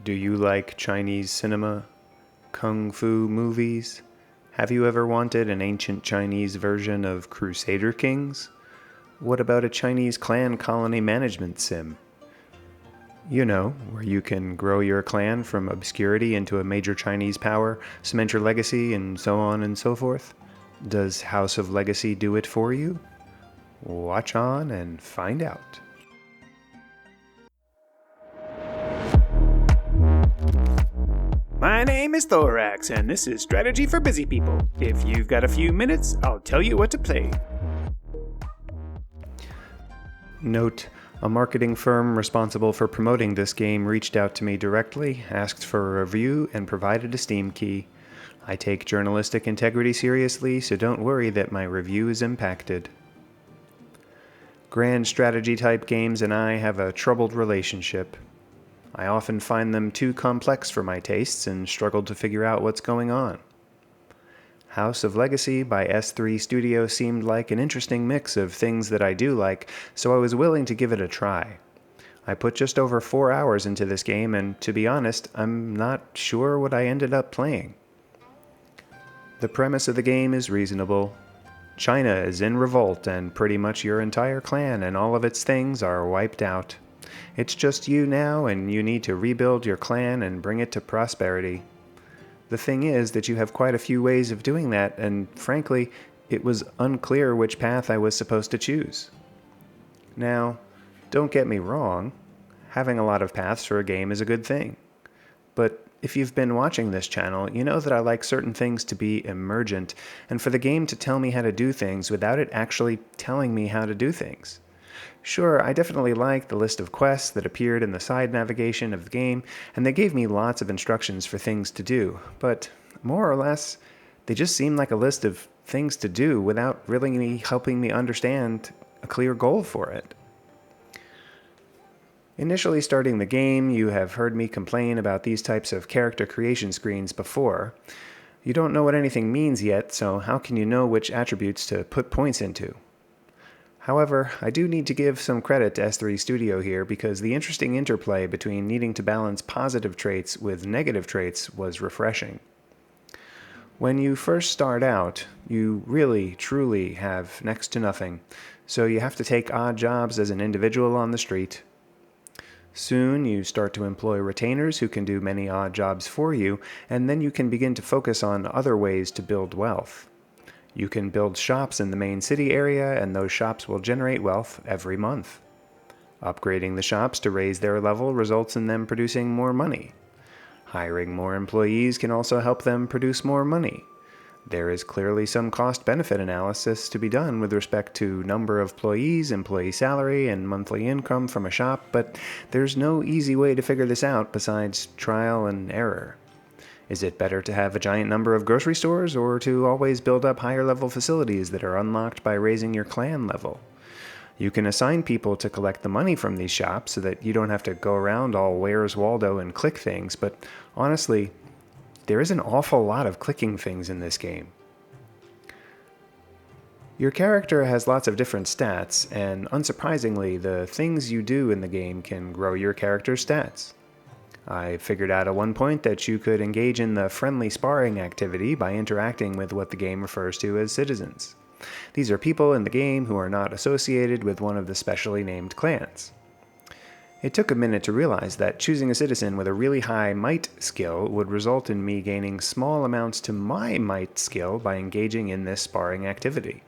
Do you like Chinese cinema? Kung fu movies? Have you ever wanted an ancient Chinese version of Crusader Kings? What about a Chinese clan colony management sim? You know, where you can grow your clan from obscurity into a major Chinese power, cement your legacy, and so on and so forth? Does House of Legacy do it for you? Watch on and find out. My name is Thoraxe, and this is Strategy for Busy People. If you've got a few minutes, I'll tell you what to play. Note, a marketing firm responsible for promoting this game reached out to me directly, asked for a review, and provided a Steam key. I take journalistic integrity seriously, so don't worry that my review is impacted. Grand strategy type games and I have a troubled relationship. I often find them too complex for my tastes and struggle to figure out what's going on. House of Legacy by S3 Studio seemed like an interesting mix of things that I do like, so I was willing to give it a try. I put just over 4 hours into this game, and to be honest, I'm not sure what I ended up playing. The premise of the game is reasonable. China is in revolt, and pretty much your entire clan and all of its things are wiped out. It's just you now, and you need to rebuild your clan and bring it to prosperity. The thing is that you have quite a few ways of doing that, and frankly, it was unclear which path I was supposed to choose. Now, don't get me wrong, having a lot of paths for a game is a good thing. But if you've been watching this channel, you know that I like certain things to be emergent, and for the game to tell me how to do things without it actually telling me how to do things. Sure, I definitely liked the list of quests that appeared in the side navigation of the game, and they gave me lots of instructions for things to do, but more or less, they just seemed like a list of things to do without really helping me understand a clear goal for it. Initially starting the game, you have heard me complain about these types of character creation screens before. You don't know what anything means yet, so how can you know which attributes to put points into? However, I do need to give some credit to S3 Studio here because the interesting interplay between needing to balance positive traits with negative traits was refreshing. When you first start out, you really, truly have next to nothing, so you have to take odd jobs as an individual on the street. Soon, you start to employ retainers who can do many odd jobs for you, and then you can begin to focus on other ways to build wealth. You can build shops in the main city area, and those shops will generate wealth every month. Upgrading the shops to raise their level results in them producing more money. Hiring more employees can also help them produce more money. There is clearly some cost-benefit analysis to be done with respect to number of employees, employee salary, and monthly income from a shop, but there's no easy way to figure this out besides trial and error. Is it better to have a giant number of grocery stores, or to always build up higher-level facilities that are unlocked by raising your clan level? You can assign people to collect the money from these shops so that you don't have to go around all Where's Waldo and click things, but honestly, there is an awful lot of clicking things in this game. Your character has lots of different stats, and unsurprisingly, the things you do in the game can grow your character's stats. I figured out at one point that you could engage in the friendly sparring activity by interacting with what the game refers to as citizens. These are people in the game who are not associated with one of the specially named clans. It took a minute to realize that choosing a citizen with a really high might skill would result in me gaining small amounts to my might skill by engaging in this sparring activity.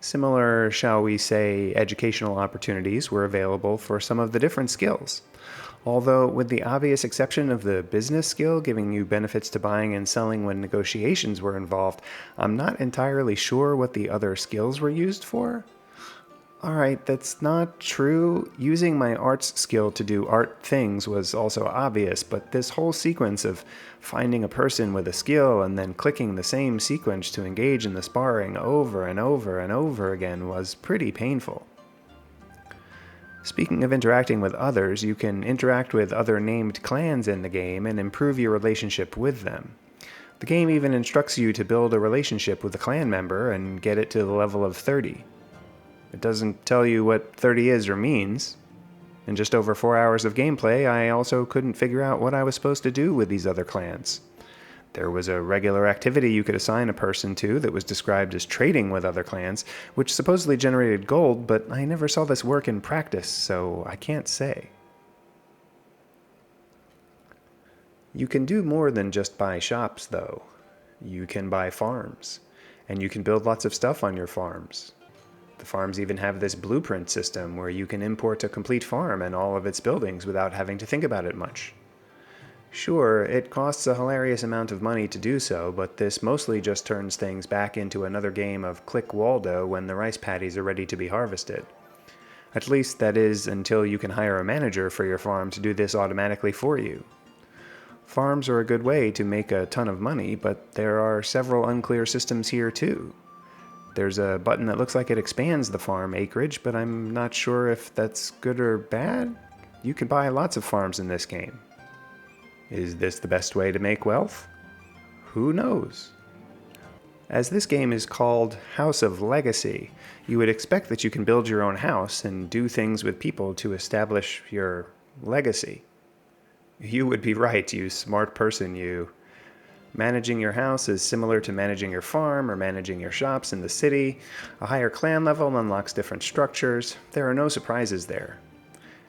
Similar, shall we say, educational opportunities were available for some of the different skills. Although, with the obvious exception of the business skill giving you benefits to buying and selling when negotiations were involved, I'm not entirely sure what the other skills were used for. Alright, that's not true. Using my arts skill to do art things was also obvious, but this whole sequence of finding a person with a skill and then clicking the same sequence to engage in the sparring over and over and over again was pretty painful. Speaking of interacting with others, you can interact with other named clans in the game and improve your relationship with them. The game even instructs you to build a relationship with a clan member and get it to the level of 30. It doesn't tell you what 30 is or means. In just over 4 hours of gameplay, I also couldn't figure out what I was supposed to do with these other clans. There was a regular activity you could assign a person to that was described as trading with other clans, which supposedly generated gold, but I never saw this work in practice, so I can't say. You can do more than just buy shops, though. You can buy farms, and you can build lots of stuff on your farms. The farms even have this blueprint system where you can import a complete farm and all of its buildings without having to think about it much. Sure, it costs a hilarious amount of money to do so, but this mostly just turns things back into another game of Click Waldo when the rice paddies are ready to be harvested. At least that is until you can hire a manager for your farm to do this automatically for you. Farms are a good way to make a ton of money, but there are several unclear systems here too. There's a button that looks like it expands the farm acreage, but I'm not sure if that's good or bad. You can buy lots of farms in this game. Is this the best way to make wealth? Who knows? As this game is called House of Legacy, you would expect that you can build your own house and do things with people to establish your legacy. You would be right, you smart person, you. Managing your house is similar to managing your farm or managing your shops in the city. A higher clan level unlocks different structures. There are no surprises there.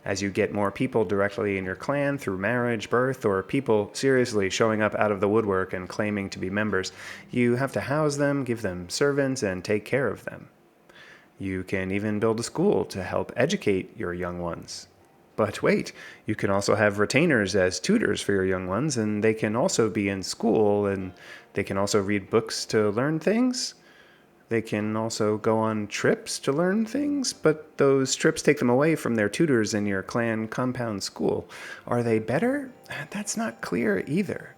As you get more people directly in your clan through marriage, birth, or people seriously showing up out of the woodwork and claiming to be members, you have to house them, give them servants, and take care of them. You can even build a school to help educate your young ones. But wait, you can also have retainers as tutors for your young ones, and they can also be in school, and they can also read books to learn things. They can also go on trips to learn things, but those trips take them away from their tutors in your clan compound school. Are they better? That's not clear either.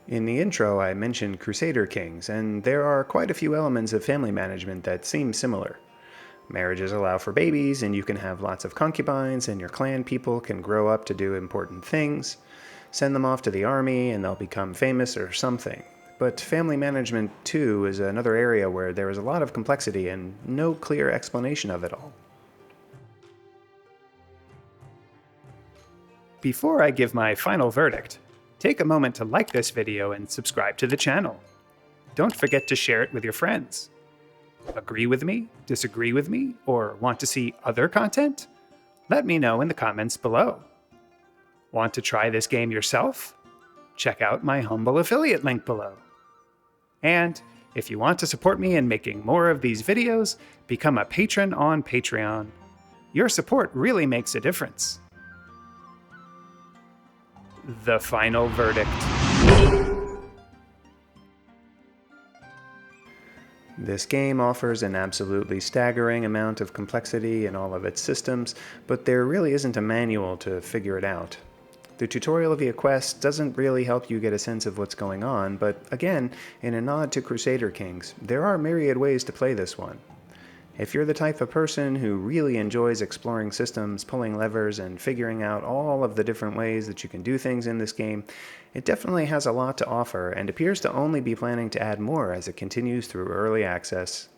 In the intro, I mentioned Crusader Kings, and there are quite a few elements of family management that seem similar. Marriages allow for babies, and you can have lots of concubines, and your clan people can grow up to do important things. Send them off to the army, and they'll become famous or something. But family management, too, is another area where there is a lot of complexity and no clear explanation of it all. Before I give my final verdict, take a moment to like this video and subscribe to the channel. Don't forget to share it with your friends. Agree with me, disagree with me, or want to see other content? Let me know in the comments below. Want to try this game yourself? Check out my humble affiliate link below. And if you want to support me in making more of these videos, become a patron on Patreon. Your support really makes a difference. The final verdict. This game offers an absolutely staggering amount of complexity in all of its systems, but there really isn't a manual to figure it out. The tutorial via quest doesn't really help you get a sense of what's going on, but again, in a nod to Crusader Kings, there are myriad ways to play this one. If you're the type of person who really enjoys exploring systems, pulling levers, and figuring out all of the different ways that you can do things in this game, it definitely has a lot to offer and appears to only be planning to add more as it continues through early access.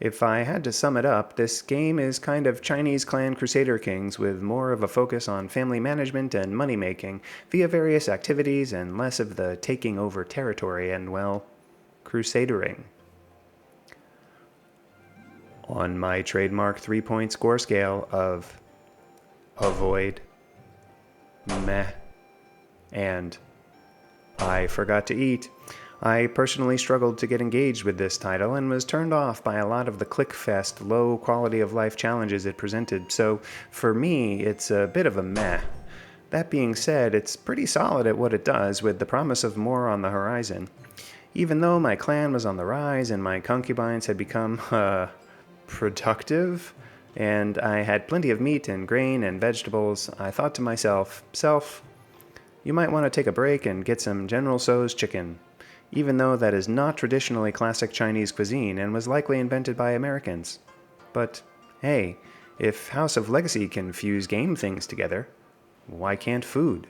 If I had to sum it up, this game is kind of Chinese clan Crusader Kings with more of a focus on family management and money making via various activities and less of the taking over territory and, well, crusadering. On my trademark 3-point score scale of avoid, meh, and I forgot to eat, I personally struggled to get engaged with this title and was turned off by a lot of the clickfest, low quality of life challenges it presented, so for me, it's a bit of a meh. That being said, it's pretty solid at what it does, with the promise of more on the horizon. Even though my clan was on the rise and my concubines had become, productive, and I had plenty of meat and grain and vegetables, I thought to myself, you might want to take a break and get some General Tso's chicken. Even though that is not traditionally classic Chinese cuisine and was likely invented by Americans. But hey, if House of Legacy can fuse game things together, why can't food?